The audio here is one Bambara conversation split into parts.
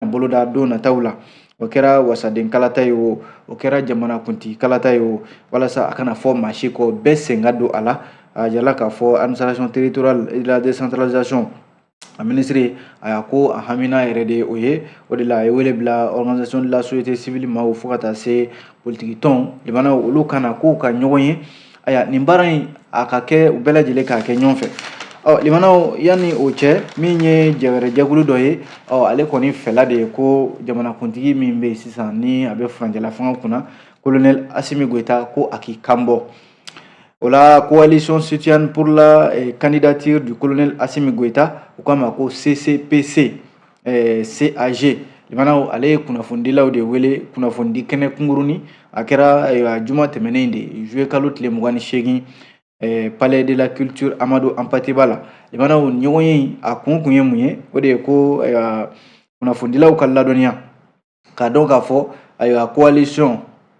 boloda don nataw la o kɛra wasaden kalata ye o kɛra jamana kunti kalata ye o walasa a kana fɔ maa si kɔ bɛɛ sen ka don a la a jala k'a fɔ administration territoriale et la décentralisation a ministre a y'a ko a hamina yɛrɛ de o ye o de la a ye wele bila organisation de la société civile ma fo ka taa se politique tɔn limana olu kana k'u ka ɲɔgɔn ye aya nin baara in a ka kɛ u bɛɛ lajɛlen k'a kɛ ɲɔgɔn fɛ limanaw yani o cɛ min ye jɛgɛrɛjɛkulu dɔ ye ale kɔni fɛla de ye ko jamanakuntigi min bɛ sisan ni a bɛ furancɛla fanga kunna colonel Assimi Goïta ko a k'i kanbɔ o la coalition citoyenne pour la candidature du colonel Assimi Goïta u k'a ma ko CCPC CAG limanaw ale ye kunnafonidilaw de wele kunnafoni kɛnɛ kungurunin a kɛra juma tɛmɛnen de juillet kalo tile 28 palais de la culture Amadou Hampâté-Bâ la limanaw ɲɔgɔn ye a kun ye mun ye o de ye ko kunnafonidilaw ka ladɔnniya k'a dɔn k'a fɔ coalition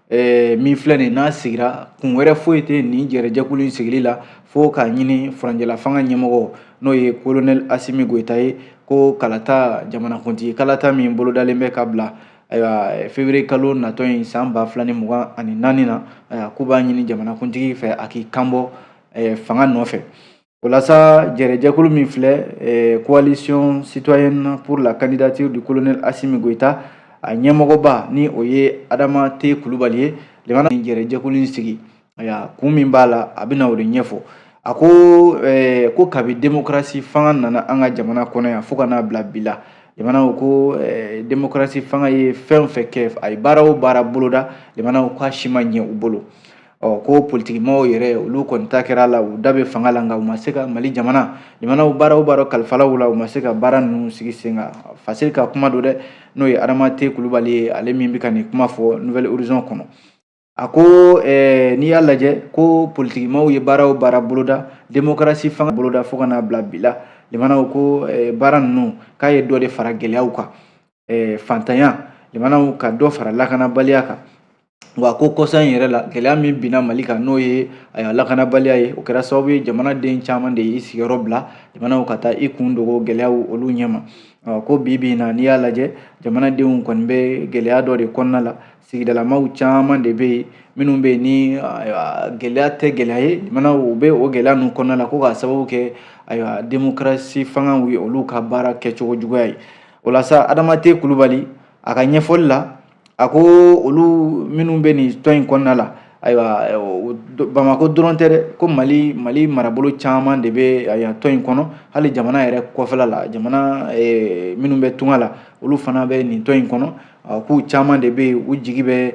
min filɛ nin n'a sigira kun wɛrɛ foyi tɛ nin jɛgɛrɛjɛkulu in sigili la fo k'a ɲini furancɛla fanga ɲɛmɔgɔ n'o ye colonel Assimi Goïta ye ko kalata jamanakuntigi kalata min bolodalen bɛ ka bila février kalo natɔ in san 2024 na k'u b'a ɲini jamanakuntigi fɛ a k'i kanbɔ fanga nɔfɛ o la sa jɛgɛrɛjɛkulu min filɛ coalition citoyenne pour la candidature du colonel Assimi Goïta a ɲɛmɔgɔba ni o ye Adama T Kulubali ye limana ni jɛgɛrɛjɛkulu in sigi kun min b'a la a bɛna o de ɲɛfɔ a ko kabi démocratie fanga nana an ka jamana kɔnɔ yan fo ka n'a bila bi la limanaw ko démocratie fanga ye fɛn fɛn kɛ a ye baara o baara boloda limanaw k'a si ma ɲɛ u bolo ko politikimɔgɔw yɛrɛ olu kɔni ta kɛra la u da bɛ fanga la nka u ma se ka Mali jamana limanaw baara o baara kalifalaw la u ma se ka baara ninnu sigi sen kan Fasili ka kuma do dɛ n'o ye Adama T Kulubali ye ale min bɛ ka nin kuma fɔ Nouvelle Horizon kɔnɔ a ko n'i y'a lajɛ ko politikimɔgɔw ye baara o baara boloda démocratie fanga boloda fo ka n'a bila bi la limanaw ko baara ninnu k'a ye dɔ de fara gɛlɛyaw kan fantanya limanaw ka dɔ fara lakanabaliya kan wa ko kɔsa in yɛrɛ la gɛlɛya min binna Mali kan n'o ye lakanabaliya ye o kɛra sababu ye jamanaden caman de y'i sigiyɔrɔ bila jamanaw ka taa i kun dogo gɛlɛyaw olu ɲɛma ko bi in na n'i y'a lajɛ jamanadenw kɔni bɛ gɛlɛya dɔ de kɔnɔna la sigidalamaw caman de bɛ yen minnu bɛ yen ni gɛlɛya tɛ gɛlɛya ye jamanaw u bɛ o gɛlɛya ninnu kɔnɔna la ko k'a sababu kɛ démocratie fangaw ye olu ka baara kɛcogo juguya ye o la sa Adama T Kulubali a ka ɲɛfɔli la a ko olu minnu bɛ nin tɔn in kɔnɔna la Bamako dɔrɔn tɛ dɛ ko Mali marabolo caman de bɛ tɔn in kɔnɔ hali jamana yɛrɛ kɔfɛla la jamana minnu bɛ tunga la olu fana bɛ nin tɔn in kɔnɔ k'u caman de bɛ u jigi bɛ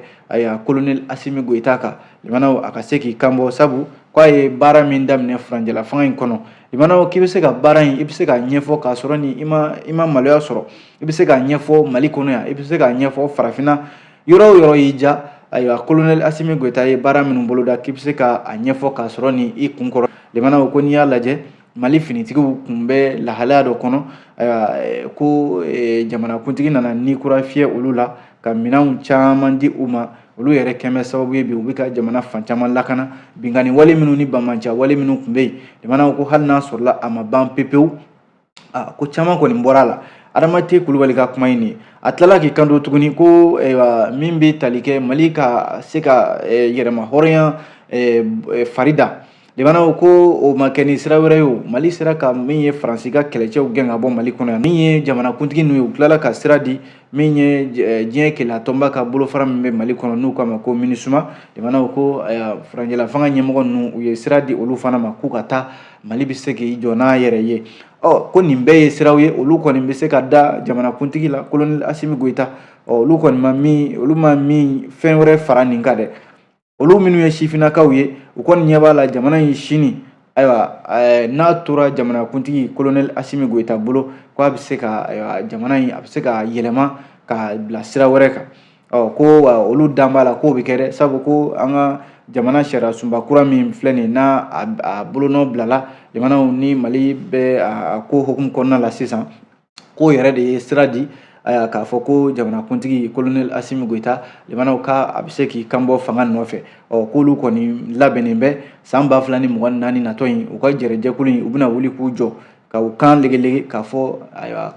colonel Assimi Goïta kan limanaw a ka se k'i kanbɔ sabu k'a ye baara min daminɛ furancɛla fanga in kɔnɔ limanaw k'i bɛ se ka baara in i bɛ se k'a ɲɛfɔ k'a sɔrɔ ni i ma maloya sɔrɔ i bɛ se k'a ɲɛfɔ Mali kɔnɔ yan i bɛ se k'a ɲɛfɔ farafinna yɔrɔ o yɔrɔ y'i ja colonel Assimi Goïta ye baara minnu boloda k'i bɛ se k'a ɲɛfɔ k'a sɔrɔ ni i kun kɔrɔ limanaw ko n'i y'a lajɛ Mali finitigiw kun bɛ lahalaya dɔ kɔnɔ ko jamanakuntigi nana ni kura fiyɛ olu la ka minɛnw caman di u ma olu yɛrɛ kɛmɛ sababu ye bi u bɛ ka jamana fan caman lakana binkani wale minnu ni bamanciya wale minnu kun bɛ yen limanaw ko hali n'a sɔrɔla a ma ban pepewu ko caman kɔni bɔra a la Adama T Kulubali ka kuma in a tilala k'i kanto tuguni ko min bɛ tali kɛ Mali ka se ka yɛrɛma hɔrɔnya farida limanaw ko o ma kɛ ni sira wɛrɛ ye o Mali sera ka min ye Faransi ka kɛlɛcɛw gɛn ka bɔ Mali kɔnɔ yan min ye jamanakuntigi ninnu ye u tilala ka sira di min ye diɲɛ kɛlɛyatɔnba ka bolofara min bɛ Mali kɔnɔ n'u k'a ma ko MINUSMA limanaw ko furancɛla fanga ɲɛmɔgɔ ninnu u ye sira di olu fana ma k'u ka taa Mali bɛ se k'i jɔ n'a yɛrɛ ye ko nin bɛɛ ye siraw ye olu kɔni bɛ se ka da jamanakuntigi la colonel Assimi Goïta olu kɔni ma min fɛn wɛrɛ fara nin kan dɛ olu minnu ye sifinnakaw ye u kɔni ɲɛ b'a la jamana in sini n'a tora jamanakuntigi colonel Assimi Goïta bolo ko a bɛ se ka jamana in a bɛ se ka yɛlɛma ka bila sira wɛrɛ kan ko olu dan b'a la k'o bɛ kɛ dɛ sabu ko an ka jamana sariya sunba kura min filɛ nin n'a a bolonɔ bilala jamanaw ni Mali bɛ a ko hukumu kɔnɔna la sisan k'o yɛrɛ de ye sira di k'a fɔ ko jamanakuntigi colonel Assimi Goïta limanaw ka a bɛ se k'i kanbɔ fanga nɔfɛ k'olu kɔni labɛnnen bɛ san 2024 natɔ in u ka jɛrɛjɛkulu in u bɛna wuli k'u jɔ ka u kan legelege k'a fɔ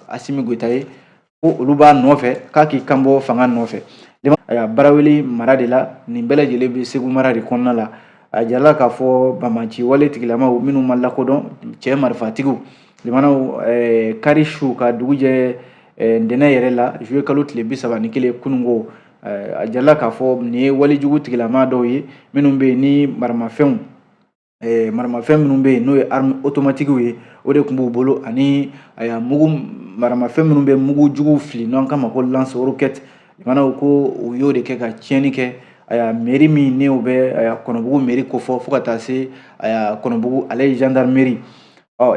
Assimi Goïta ye ko olu b'a nɔfɛ k'a k'i kanbɔ fanga nɔfɛ. A y'a Baraweli mara de la nin bɛɛ lajɛlen bɛ Segu mara de kɔnɔna la. A jirala k'a fɔ Banbanci wale tigilamaw minnu ma lakodɔn cɛ marifatigiw limanaw kari su ka dugu jɛ ntɛnɛn yɛrɛ la juillet kalo tile 31 kununko a jirala k'a fɔ nin ye walejugu tigilama dɔw ye minnu bɛ yen ni maramafɛn minnu bɛ yen n'o ye arme automatique ye o de tun b'u bolo ani maramafɛn minnu bɛ mugu jugu fili n'an k'a ma ko lance roquette limanaw ko u y'o de kɛ ka tiɲɛni kɛ mairie min ni o bɛ Kɔnɔbugu mairie kofɔ fo ka taa se Kɔnɔbugu ale ye gendarmerie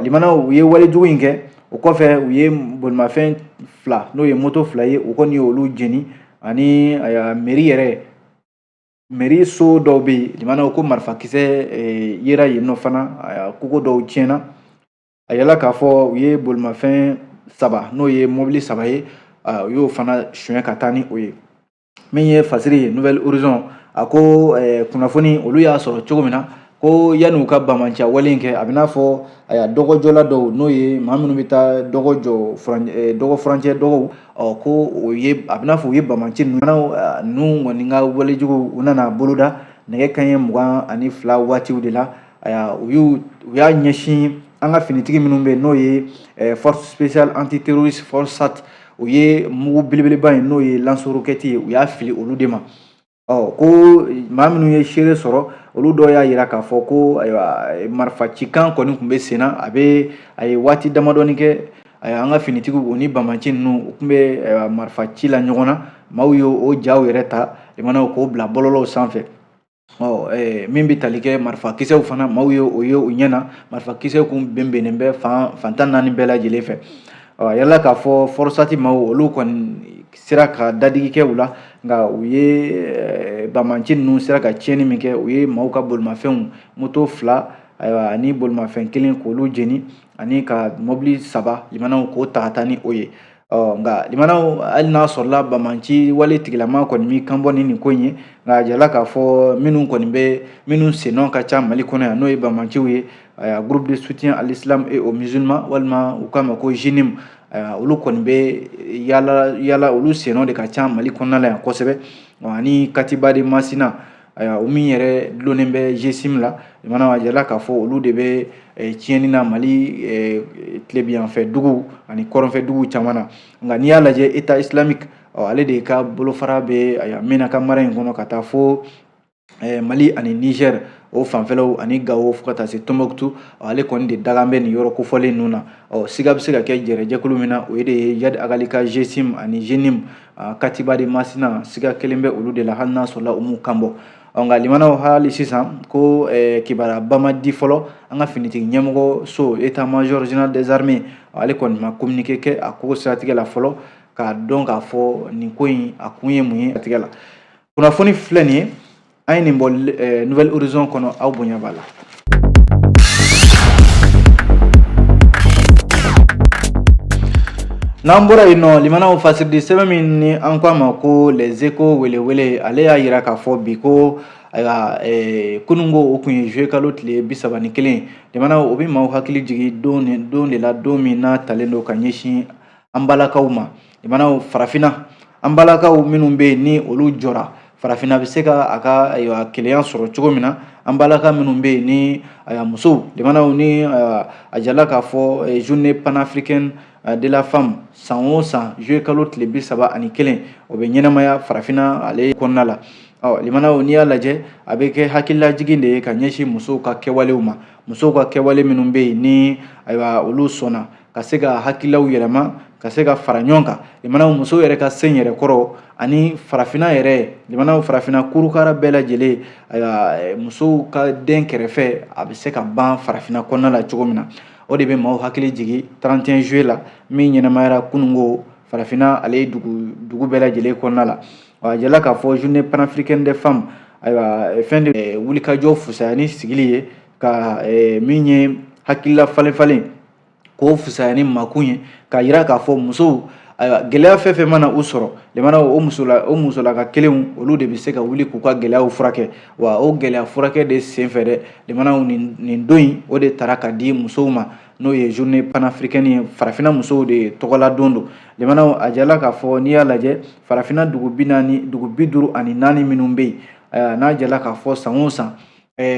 limanaw u ye walejugu in kɛ o kɔfɛ u ye bolimafɛn 2 n'o ye moto 2 ye u kɔni y'olu jeni ani mairie so dɔw bɛ yen limanaw ko marifakisɛ yera yen nɔ fana kogo dɔw tiɲɛna a yala k'a fɔ u ye bolimafɛn 3 n'o ye mobili 3 ye u y'o fana suɲɛ ka taa ni o ye min ye Fasiri ye Nouvelle Horizon a ko kunnafoni olu y'a sɔrɔ cogo min na ko yanni u ka Banbanciya wale in kɛ a bɛ n'a fɔ dɔgɔjɔla dɔw n'o ye maa minnu bɛ taa dɔgɔ jɔ dɔgɔ furancɛ dɔgɔw ko a bɛ n'a fɔ u ye Banbanci ninnu kɔni ka walejugu u nana boloda nɛgɛ kanɲɛ 22 waatiw de la u y'a ɲɛsin an ka finitigi minnu bɛ yen n'o ye force spéciale antiterroriste FORSAT u ye mugu belebeleba in n'o ye lance roquette ye u y'a fili olu de ma ko maa minnu ye seere sɔrɔ olu dɔw y'a jira k'a fɔ ko marifacikan kɔni tun bɛ sen na a ye waati damadɔni kɛ an ka finitigiw o ni Banbanci ninnu u tun bɛ marifaci la ɲɔgɔn na maaw y'o jaw yɛrɛ ta limanaw k'o bila bɔlɔlɔw sanfɛ min bɛ tali kɛ marifakisɛw fana maaw ye o ye u ɲɛna marifakisɛw kun bɛnbɛnnen bɛ fantan 4 bɛɛ lajɛlen fɛ yala k'a fɔ FORSAT maaw olu kɔni sera ka dadigi kɛ u la nka u ye Banbanci ninnu sera ka tiɲɛni min kɛ u ye maaw ka bolimafɛnw moto 2 ani bolimafɛn 1 k'olu jeni ani ka mobili 3 limanaw k'o ta ka taa ni o ye nka limanaw hali n'a sɔrɔla Banbanci wale tigilama kɔni mi kanbɔ ni nin ko in ye nka a jirala k'a fɔ minnu sennɔ ka ca Mali kɔnɔ yan n'o ye Banbanciw ye groupe de soutien à l'islam et aux musulmans walima u k'a ma ko JINIM olu kɔni bɛ yala olu sennɔ de ka ca Mali kɔnɔna la yan kosɛbɛ ani Katiba de Masina u min yɛrɛ dulonnen bɛ GSIM la limanaw a jirala k'a fɔ olu de bɛ tiɲɛni na Mali tilebiyanfɛ dugu ani kɔrɔnfɛ dugu caman na nka n'i y'a lajɛ État islamique ale de ka bolofara bɛ Menaka mara in kɔnɔ ka taa fo Mali ani Niger o fanfɛlaw ani Gao fo ka taa se Tombouctou ale kɔni de dagan bɛ nin yɔrɔ kofɔlen ninnu na siga bɛ se ka kɛ jɛrɛjɛkulu min na o de ye Yadi Agali ka GSIM ani JINIM Katiba de Masina siga kelen bɛ olu de la hali n'a sɔrɔla u m'u kanbɔ nka limanaw hali sisan ko kibaruya ma di fɔlɔ an ka finitigi ɲɛmɔgɔ so état major général des armées ale kɔni ma communiqué kɛ a ko siratigɛ la fɔlɔ k'a dɔn k'a fɔ nin ko in a kun ye mun ye siratigɛ la kunnafoni filɛ nin ye an ye nin bɔ Nouvelle Horizon kɔnɔ aw bonya b'a la. N'an bɔra yen nɔ limanaw fasiridi sɛbɛn min ni an ko a ma ko les échos welewele ale y'a jira k'a fɔ bi ko kununko o kun ye juillet kalo tile 31 limanaw o bɛ maaw hakili jigin don de la don min n'a talen don ka ɲɛsin an balakaw ma limanaw farafinna an balakaw minnu bɛ yen ni olu jɔra farafinna bɛ se ka a ka kelenya sɔrɔ cogo min na an balaka minnu bɛ yen ni musow limanaw ni a jirala k'a fɔ journée panafricaine de la femme san o san juillet kalo tile 31 o bɛ ɲɛnamaya farafinna ale kɔnɔna la limanaw n'i y'a lajɛ a bɛ kɛ hakililajigin de ye ka ɲɛsin musow ka kɛwalew ma musow ka kɛwale minnu bɛ yen ni olu sɔnna ka se ka hakililaw yɛlɛma ka se ka fara ɲɔgɔn kan limanaw musow yɛrɛ ka sen yɛrɛ kɔrɔ ani farafinna yɛrɛ limanaw farafinna kurukara bɛɛ lajɛlen musow ka den kɛrɛfɛ a bɛ se ka ban farafinna kɔnɔna la cogo min na o de bɛ maaw hakili jigin 31 juillet la min ɲɛnamayara kununko farafinna ale ye dugu bɛɛ lajɛlen kɔnɔna la a jirala k'a fɔ journée panafricaine des femmes fɛn de wulikajɔ fusaya ni sigili ye ka min ye hakilila falen k'o fusaya ni makun ye k'a jira k'a fɔ musow gɛlɛya fɛn fɛn mana u sɔrɔ limanaw o musolaka kelenw olu de bɛ se ka wuli k'u ka gɛlɛyaw furakɛ wa o gɛlɛya furakɛ de senfɛ dɛ limanaw nin don in o de taara ka di musow ma n'o ye journée panafricaine ye farafina musow de tɔgɔla don don limanaw a jala k'a fɔ n'i y'a lajɛ farafina dugu 54 minnu bɛ yen n'a jala k'a fɔ san o san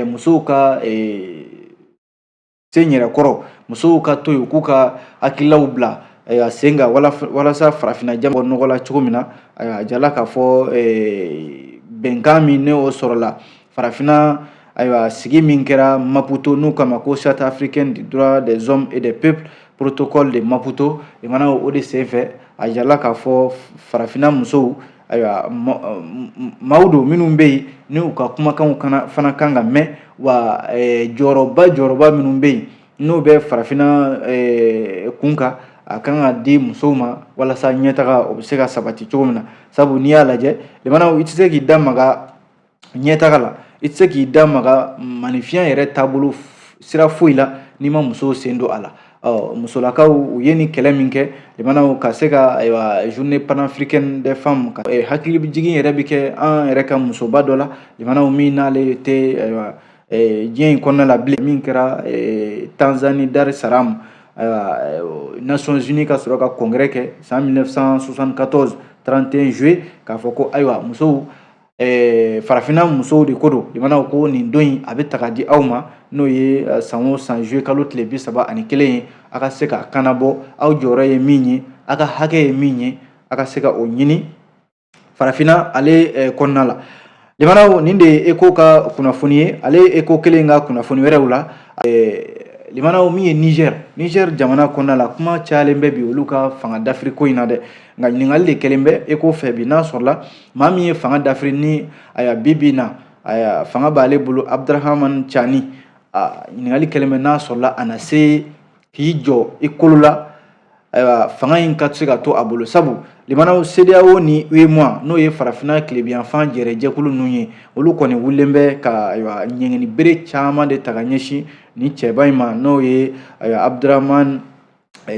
musow ka se yɛrɛkɔrɔ musow ka to yen k'u ka hakililaw bila sen kan walasa farafina jamana nɔgɔ la cogo min na a jala k'a fɔ bɛnkan min n'o sɔrɔla farafina sigi min kɛra Maputo n'u kama ko Charte africaine des droits des hommes et des peuples protocole de Maputo limanaw o de senfɛ a jala k'a fɔ farafina musow maaw don minnu bɛ yen ni u ka kumakanw fana kan ka mɛn wa jɔyɔrɔba minnu bɛ yen n'o bɛ farafina kun kan a kan ka di musow ma walasa ɲɛtaga o bɛ se ka sabati cogo min na sabu n'i y'a lajɛ limanaw i tɛ se k'i da maga ɲɛtaga la i tɛ se k'i da maga maninfiya yɛrɛ taabolo sira foyi la n'i ma musow sen don a la musolakaw u ye nin kɛlɛ min kɛ limanaw ka se ka journée panafricaine des femmes hakili jigin yɛrɛ bɛ kɛ an yɛrɛ ka musoba dɔ la limanaw min n'ale tɛ diɲɛ in kɔnɔna la bilen min kɛra Tanzanie Dar es Salaam Nations Unies ka sɔrɔ ka congrès kɛ san 1974 31 juillet k'a fɔ ko ayiwa musow farafina musow de ko don limanaw ko nin don in a bɛ ta ka di aw ma n'o ye san o san juillet kalo tile 31 ye a ka se ka kanabɔ aw jɔyɔrɔ ye min ye a ka hakɛ ye min ye a ka se ka o ɲini farafina ale kɔnɔna la limanaw nin de ye ECHO ka kunnafoni ye ale ye ECHO kelen ka kunnafoni wɛrɛw la limanaw min ye Niger jamana kɔnɔna la kuma cayalen bɛ bi olu ka fanga dafiri ko in na dɛ nka ɲininkali de kɛlen bɛ ECHO fɛ bi n'a sɔrɔla maa min ye fanga dafiri ni bibi na fanga b'ale bolo Abdrahamane Tchani ɲininkali kɛlen bɛ n'a sɔrɔla a na se k'i jɔ i kolo la fanga in ka se ka to a bolo sabu limanaw CEDEAO ni UEMOA n'o ye farafina tilebiyanfan jɛrɛjɛkulu ninnu ye olu kɔni wulilen bɛ ka ɲɛngɛnni bere caman de ta ka ɲɛsin ni cɛba in ma n'o ye Abdrahamane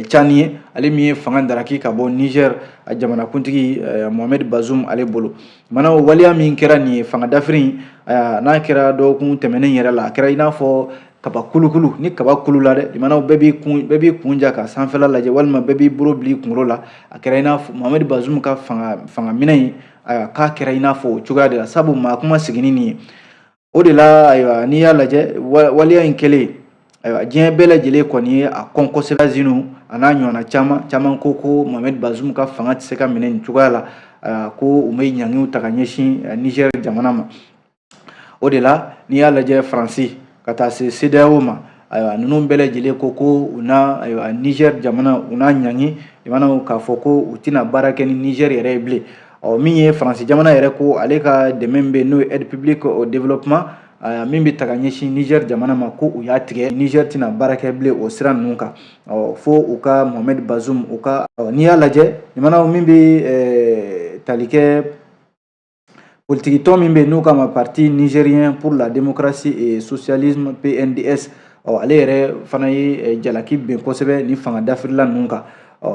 Tchani ye ale min ye fanga daraki ka bɔ Niger a jamanakuntigi Mohamed Bazoum ale bolo limanaw waliya min kɛra nin ye fanga dafiri n'a kɛra dɔgɔkun tɛmɛnen yɛrɛ la a kɛra i n'a fɔ kaba kulukulu ni kaba kulu la dɛ limanaw bɛɛ b'i kun ja ka sanfɛla lajɛ walima bɛɛ b'i bolo bila i kunkolo la a kɛra i n'a fɔ Mohamed Bazoum ka fanga minɛ in k'a kɛra i n'a fɔ o cogoya de la sabu maa kuma seginni nin ye o de la ayiwa n'i y'a lajɛ waliya in kɛlen ayiwa diɲɛ bɛɛ lajɛlen kɔni ye a kɔn kosɛbɛ zinu a n'a ɲɔgɔnna caman ko Mohamed Bazoum ka fanga tɛ se ka minɛ nin cogoya la ko u bɛ ɲangiw ta ka ɲɛsin Niger jamana ma o de la n'i y'a lajɛ Faransi ka taa se CEDEAO ma ayiwa ninnu bɛɛ lajɛlen ko u na ayiwa Niger jamana u n'a ɲangi limanaw k'a fɔ ko u tɛna baara kɛ ni Niger yɛrɛ ye bilen min ye Faransi jamana yɛrɛ ko ale ka dɛmɛ bɛ n'o ye aide publique au développement min bɛ ta ka ɲɛsin Niger jamana ma ko u y'a tigɛ Niger tɛna baara kɛ bilen o sira ninnu kan fo u ka Mohamed Bazoum u ka n'i y'a lajɛ limanaw min bɛ tali kɛ politique tɔn min bɛ n'o kama parti nigérien pour la démocratie et socialisme PNDS ale yɛrɛ fana ye jalaki bɛn kosɛbɛ ni fanga dafirila ninnu kan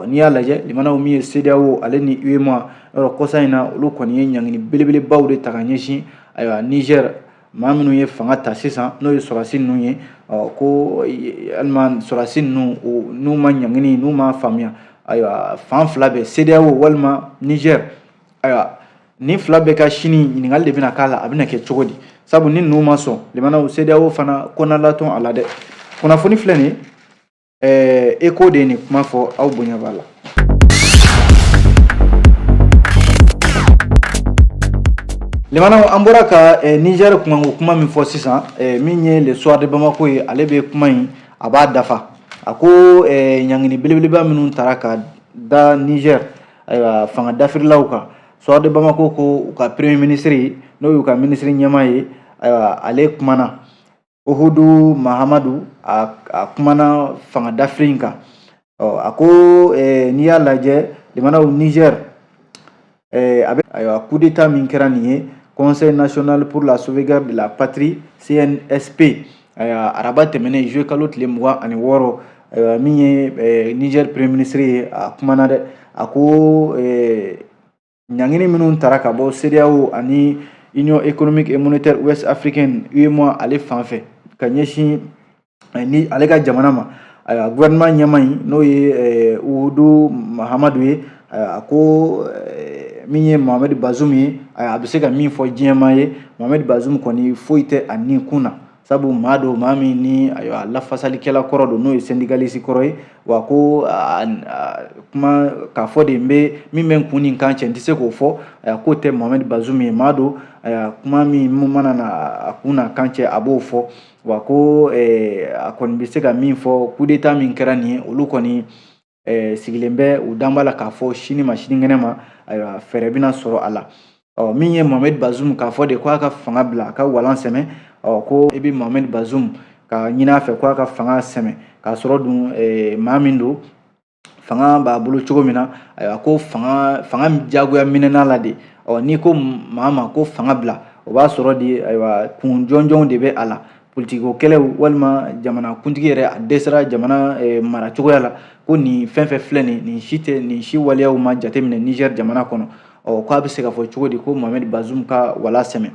n'i y'a lajɛ limanaw min ye CEDEAO ale ni UEMOA yɔrɔ kɔsa in na olu kɔni ye ɲangini belebelebaw de ta ka ɲɛsin ayiwa Niger maa minnu ye fanga ta sisan n'o ye sɔrɔdasi ninnu ye ko alima sɔrɔdasi ninnu n'u ma ɲangini n'u ma faamuya ayiwa fan fila bɛɛ CEDEAO walima Niger ayiwa ni fila bɛɛ ka sini ɲininkali de bɛna k'a la a bɛna kɛ cogo di sabu ni ninnu ma sɔn limanaw CEDEAO fana kɔnɔlatɔn a la dɛ kunnafoni filɛ nin ye ECHO de ye nin kuma fɔ aw bonya b'a la. limanaw an bɔra ka Niger kuma min fɔ sisan min ye le soir de Bamako ye ale bɛ kuma in a b'a dafa a ko ɲangini belebeleba minnu taara ka da Niger ayiwa fanga dafirilaw kan soir de Bamako ko u ka premier ministre n'o y'u ka ministre ɲɛmaa ye ayiwa ale kumana Ohudu Mahamadu a kumana fanga dafiri in kan a ko n'i y'a lajɛ limanaw Niger a bɛ ayiwa coup d'état min kɛra nin ye Conseil national pour la sauvegarde de la patrie CNSP araba tɛmɛnen juillet kalo tile 26 min ye Niger premier ministre ye a kumana dɛ a ko ɲangini minnu taara ka bɔ CEDEAO ani Union économique et monétaire ouest africaine UEMOA ale fan fɛ ka ɲɛsin ni ale ka jamana ma gouvernement ɲɛma in n'o ye Uhudu Mahamadu ye a ko min ye Mohamed Bazoum ye a bɛ se ka min fɔ diɲɛma ye Mohamed Bazoum kɔni foyi tɛ a ni kun na sabu maa don maa min ni lafasalikɛla kɔrɔ don n'o ye syndicaliste kɔrɔ ye wa ko kuma k'a fɔ de min bɛ n kun ni kan cɛ n tɛ se k'o fɔ k'o tɛ Mohamed Bazoum ye maa don kuma min mana na a kun n'a kan cɛ a b'o fɔ wa ko a kɔni bɛ se ka min fɔ coup d'état min kɛra nin ye olu kɔni sigilen bɛ u dan b'a la k'a fɔ sini ma sinikɛnɛ ma fɛɛrɛ bɛna sɔrɔ a la min ye Mohamed Bazoum k'a fɔ de ko a ka fanga bila a ka walan sɛmɛ ko i bɛ Mohamed Bazoum ka ɲini a fɛ ko a ka fanga sɛmɛ k'a sɔrɔ dun maa min don fanga b'a bolo cogo min na ko fanga jagoya minɛna la de n'i ko maa ma ko fanga bila o b'a sɔrɔ de kun jɔnjɔnw de bɛ a la politiko kɛlɛw walima jamana kuntigi yɛrɛ a dɛsɛra jamana mara cogoya la ko nin fɛn fɛn filɛ nin si waleyaw ma jateminɛ Niger jamana kɔnɔ k'a bɛ se ka fɔ cogo di ko Mohamed Bazoum ka wala sɛmɛ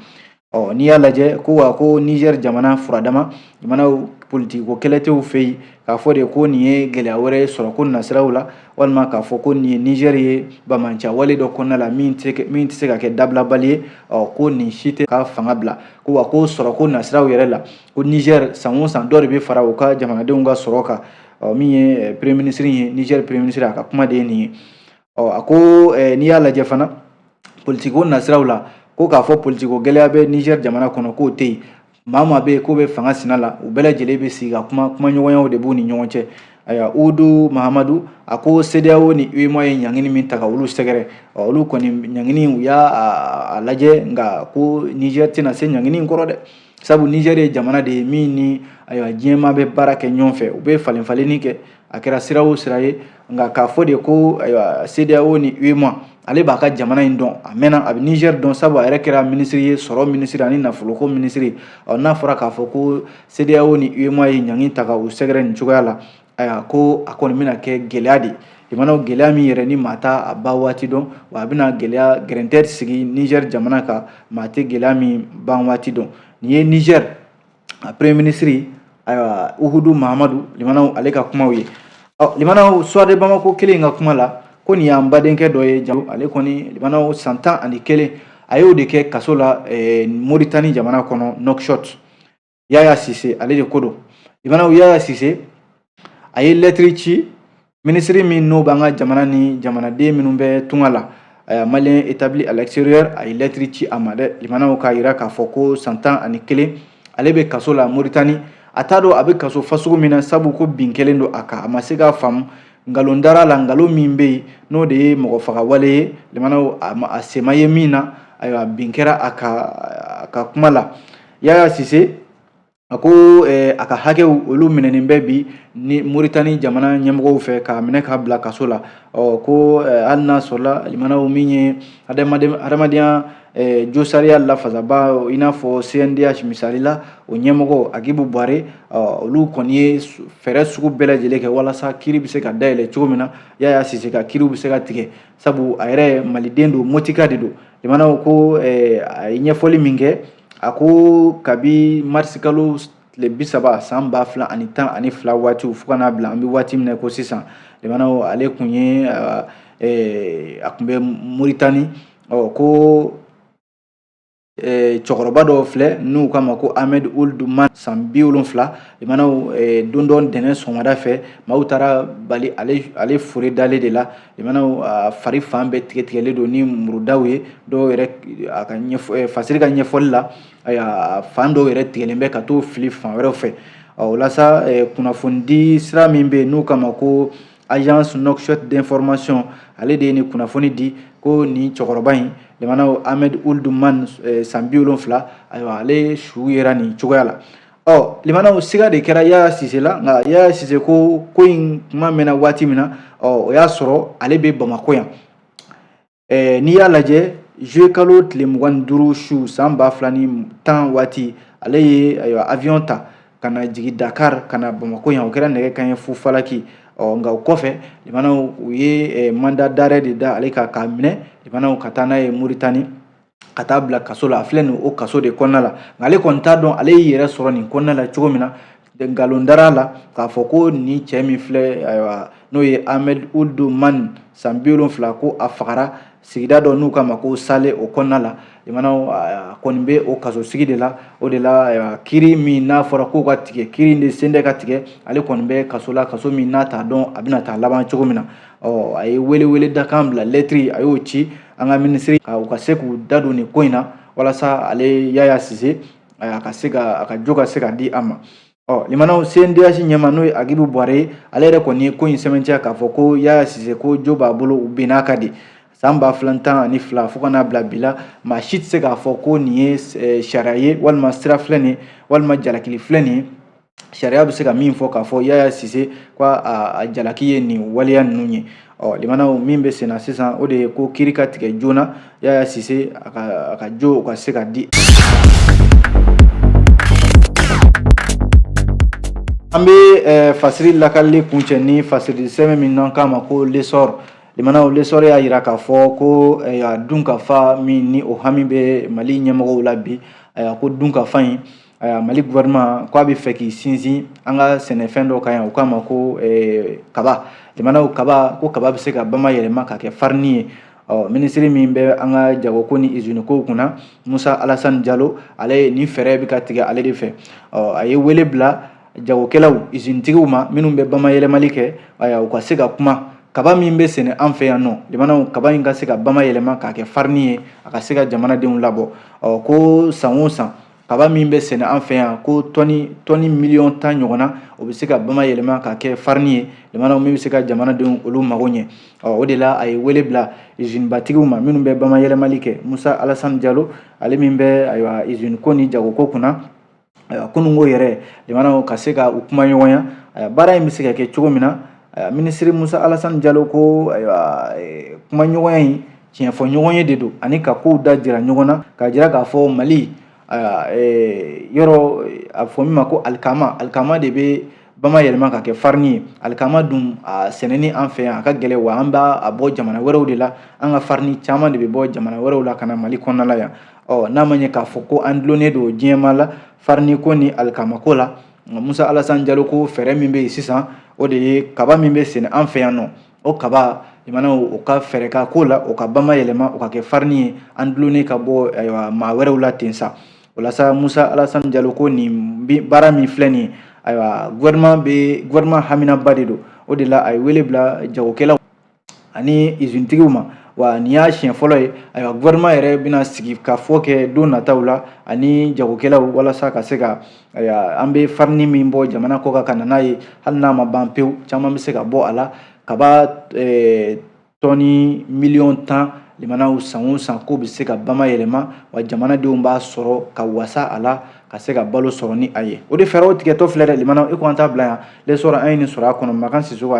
n'i y'a lajɛ ko Niger jamana furadama jamanaw politiko kɛlɛ tɛw fɛ yen k'a fɔ de ko nin ye gɛlɛya wɛrɛ sɔrɔ ko nasiraw la walima k'a fɔ ko nin ye Niger ye bamanan wale dɔ kɔnɔna la min tɛ se ka kɛ dabilabali ye ko nin si tɛ ka fanga bila ko sɔrɔ ko nasiraw yɛrɛ la ko Niger san o san dɔ de bɛ fara u ka jamanadenw ka sɔrɔ kan min ye premier ministre ye Niger premier ministre a ka kuma de ye nin ye a ko n'i y'a lajɛ fana politiko nasiraw la ko k'a fɔ politiko gɛlɛya bɛ Niger jamana kɔnɔ k'o tɛ yen maa bɛ yen k'o bɛ fanga sina la u bɛɛ lajɛlen bɛ sigi ka kuma ɲɔgɔnyaw de b'u ni ɲɔgɔn cɛ Uhudu Mahamadu a ko CEDEAO ni UEMOA ye ɲangini min ta ka olu sɛgɛrɛ olu kɔni ɲangini u y'a lajɛ nka ko Niger tɛna se ɲangini in kɔrɔ dɛ sabu Niger ye jamana de ye min ni diɲɛma bɛ baara kɛ ɲɔgɔn fɛ u bɛ falen falenni kɛ a kɛra sira o sira ye nka k'a fɔ de ko CEDEAO ni UEMOA ale b'a ka jamana in dɔn a mɛnna a bɛ Niger dɔn sabu a yɛrɛ kɛra minisiri ye sɔrɔ minisiri ani nafoloko minisiri n'a fɔra k'a fɔ ko CEDEAO ni UEMOA ye ɲangini ta ka u sɛgɛrɛ nin cogoya la ko a kɔni bɛna kɛ gɛlɛya de jamanaw gɛlɛya min yɛrɛ ni maa t'a a ba waati dɔn wa a bɛna gɛlɛya gɛrɛntɛ sigi Niger jamana kan maa tɛ gɛlɛya min ban waati dɔn nin ye Niger a premier ministre Uhudu Mahamadu limanaw ale ka kumaw ye limanaw Suwade Bamako kelen ka kuma la ko nin y'an badenkɛ dɔ ye ale kɔni limanaw san 11 a y'o de kɛ kaso la Mauritanie jamana kɔnɔ Nouakchott Yaya Sise ale de ko don limanaw Yaya Sise a ye lettre ci ministre min n'o b'an ka jamana ni jamanaden minnu bɛ tunga la malien établi à l'extérieur a ye lettre ci a ma dɛ limanaw k'a yira k'a fɔ ko san 11 ale bɛ kaso la Mauritanie a t'a dɔn a bɛ kaso fasugu min na sabu ko bin kɛlen don a kan a ma se k'a faamu nkalon dara la nkalon min bɛ yen n'o de ye mɔgɔ faga wale ye limanaw a se ma ye min na ayiwa bin kɛra a ka kuma la Yaya Sise a ko a ka hakɛw olu minɛnen bɛ bi ni Mauritanie jamana ɲɛmɔgɔw fɛ k'a minɛ k'a bila kaso la ko hali n'a sɔrɔla limanaw min ye adamadenya josariya lafasaba i n'a fɔ CNDH misali la o ɲɛmɔgɔ Agibu Buware olu kɔni ye fɛɛrɛ sugu bɛɛ lajɛlen kɛ walasa kiiri bɛ se ka dayɛlɛ cogo min na Yaya Sise ka kiiriw bɛ se ka tigɛ sabu a yɛrɛ maliden don motika de don limanaw ko a ye ɲɛfɔli min kɛ a ko kabi marisi kalo tile 30 san 2012 waatiw fo ka n'a bila an bɛ waati min na ko sisan limanaw ale kun ye a kun bɛ Mauritanie ko cɛkɔrɔba dɔw filɛ n'u k'a ma ko Ahmed Ould Man san 70 limanaw don dɔ ntɛnɛn sɔgɔmada fɛ maaw taara bali ale fure dalen de la limanaw fari fan bɛɛ tigɛlen don ni murudaw ye dɔw yɛrɛ a ka fasiri ka ɲɛfɔli la fan dɔw yɛrɛ tigɛlen bɛ ka t'o fili fan wɛrɛw fɛ walasa kunnafoni sira min bɛ yen n'u k'a ma ko agence Nouakchott d'information ale de ye nin kunnafoni di ko nin cɛkɔrɔba in limanaw Ahmed Ould Man san 70 ayiwa ale su yera nin cogoya la limanaw siga de kɛra Yaya Sise la nka Yaya Sise ko in kuma mɛnna waati min na o y'a sɔrɔ ale bɛ Bamako yan n'i y'a lajɛ juillet kalo tile 25 su san 2010 waati ale ye avion ta ka na jigin Dakar ka na Bamako yan o kɛra nɛgɛ kanɲɛ fu falaki nka o kɔfɛ limanaw u ye mandat d'arrêt de da ale k'a minɛ limanaw ka taa n'a ye Mauritanie ka taa bila kaso la a filɛ nin o kaso de kɔnɔna la nka ale kɔni t'a dɔn ale y'i yɛrɛ sɔrɔ nin kɔnɔna la cogo min na nkalon dara la k'a fɔ ko ni cɛ min filɛ ayiwa n'o ye Ahmed Ould Man san 70 ko a fagara sigida dɔ n'u k'a ma ko Sale o kɔnɔna la limanaw a kɔni bɛ o kasosigi de la o de la kiiri min n'a fɔra k'o ka tigɛ kiiri in de sen tɛ ka tigɛ ale kɔni bɛ kaso la kaso min n'a t'a dɔn a bɛna taa laban cogo min na a ye wele dakan bila lɛtiri a y'o ci an ka minisiri u ka se k'u da don nin ko in na walasa ale Yaya Sise a ka jo ka se ka di a ma limanaw CNDH ɲɛma n'o ye Agibu Buware ye ale yɛrɛ kɔni ye ko in sɛbɛntiya k'a fɔ ko Yaya Sise ko jo b'a bolo u bɛn'a ka di san 2012 fo ka n'a bila bi la maa si tɛ se k'a fɔ ko nin ye sariya ye walima sira filɛ nin ye walima jalakili filɛ nin ye sariya bɛ se ka min fɔ k'a fɔ Yaya Sise ko a jalaki ye nin waleya ninnu ye limanaw min bɛ sen na sisan o de ye ko kiiri ka tigɛ joona Yaya Sise a ka jo o ka se ka di. An bɛ fasiri lakalili kuncɛ ni fasiri sɛbɛn min n'an k'a ma ko lesɔr limanaw lesɔr y'a jira k'a fɔ ko dunkafa min ni o hami bɛ Mali ɲɛmɔgɔw la bi ko dunkafa in Mali gouvernement ko a bɛ fɛ k'i sinsin an ka sɛnɛfɛn dɔ kan yan u k'a ma ko kaba limanaw kaba bɛ se ka bamayɛlɛma ka kɛ farini ye minisiri min bɛ an ka jagoko ni usine kow kunna Musa Alassane Jalo ale nin fɛɛrɛ bɛ ka tigɛ ale de fɛ a ye wele bila jagokɛlaw usine tigiw ma minnu bɛ bamayɛlɛmali kɛ u ka se ka kuma kaba min bɛ sɛnɛ an fɛ yan nɔ limanaw kaba in ka se ka bamayɛlɛma k'a kɛ farini ye a ka se ka jamanadenw labɔ ko san o san kaba min bɛ sɛnɛ an fɛ yan ko tɔni 10 ɲɔgɔnna o bɛ se ka bamayɛlɛma k'a kɛ farini ye limanaw min bɛ se ka jamanadenw olu mago ɲɛ o de la a ye wele bila usine batigiw ma minnu bɛ bamayɛlɛmali kɛ Musa Alassane Jalo ale min bɛ usine ko ni jagoko kunna kunungo yɛrɛ limanaw ka se ka u kuma ɲɔgɔnya baara in bɛ se ka kɛ cogo min na minisiri Musa Alassane Jalo ko kuma ɲɔgɔnya in tiɲɛ fɔ ɲɔgɔn ye de don ani ka kow da jira ɲɔgɔn na k'a jira k'a fɔ Mali yɔrɔ a fɔ min ma ko alikama de bɛ bamayɛlɛma ka kɛ farini ye alikama dun sɛnɛni an fɛ yan a ka gɛlɛn wa an b'a bɔ jamana wɛrɛw de la an ka farini caman de bɛ bɔ jamana wɛrɛw la ka na Mali kɔnɔna la yan n'a ma ɲɛ k'a fɔ ko an dulonnen don diɲɛma la farini ko ni alikama ko la Musa Alassane Jalo ko fɛɛrɛ min bɛ yen sisan o de ye kaba min bɛ sɛnɛ an fɛ yan nɔ o kaba limanaw o ka fɛɛrɛ ka ko la o ka bamayɛlɛma o ka kɛ farini ye an dulonnen ka bɔ maa wɛrɛw la ten sa walasa Musa Alassane Jalo ko nin baara min filɛ nin ye gouvernement haminaba de don o de la a ye wele bila jagokɛlaw ani usine tigiw ma wa nin y'a siɲɛ fɔlɔ ye gouvernement yɛrɛ bɛna sigi ka fɔ kɛ don nataw la ani jagokɛlaw walasa ka se ka an bɛ farini min bɔ jamana kɔ kan ka na n'a ye hali n'a ma ban pewu caman bɛ se ka bɔ a la kaba tɔni 10 limanaw san o san ko bɛ se ka bamayɛlɛma wa jamanadenw b'a sɔrɔ ka wasa a la ka se ka balo sɔrɔ ni a ye o de fɛɛrɛw tigɛtɔ filɛ dɛ limanaw e ko an t'a bila yan lesɔrɔ an ye nin sɔrɔ a kɔnɔ Makan Sisoko